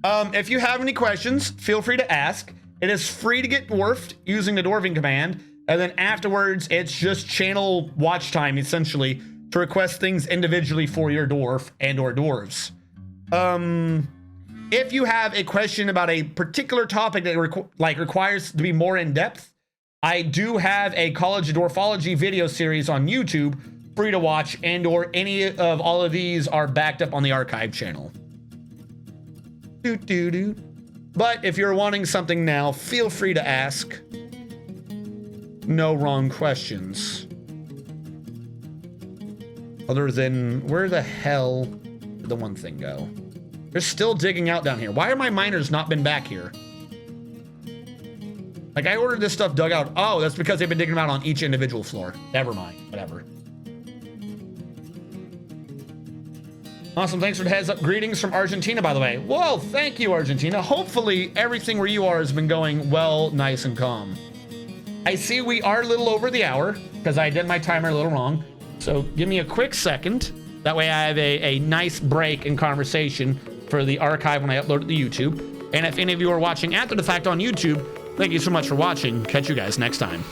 If you have any questions, feel free to ask. It is free to get dwarfed using the dwarving command, and then afterwards, it's just channel watch time, essentially, to request things individually for your dwarf and or dwarves. If you have a question about a particular topic that requires to be more in depth, I do have a College of Dwarfology video series on YouTube, free to watch, and or any of all of these are backed up on the archive channel. But if you're wanting something now, feel free to ask. No wrong questions. Other than, where the hell did the one thing go? They're still digging out down here. Why are my miners not been back here? Like, I ordered this stuff dug out. Oh, that's because they've been digging them out on each individual floor. Never mind. Whatever. Awesome. Thanks for the heads up. Greetings from Argentina, by the way. Whoa, thank you, Argentina. Hopefully, everything where you are has been going well, nice, and calm. I see we are a little over the hour because I did my timer a little wrong. So give me a quick second. That way I have a nice break in conversation for the archive when I upload it to YouTube. And if any of you are watching after the fact on YouTube, thank you so much for watching. Catch you guys next time.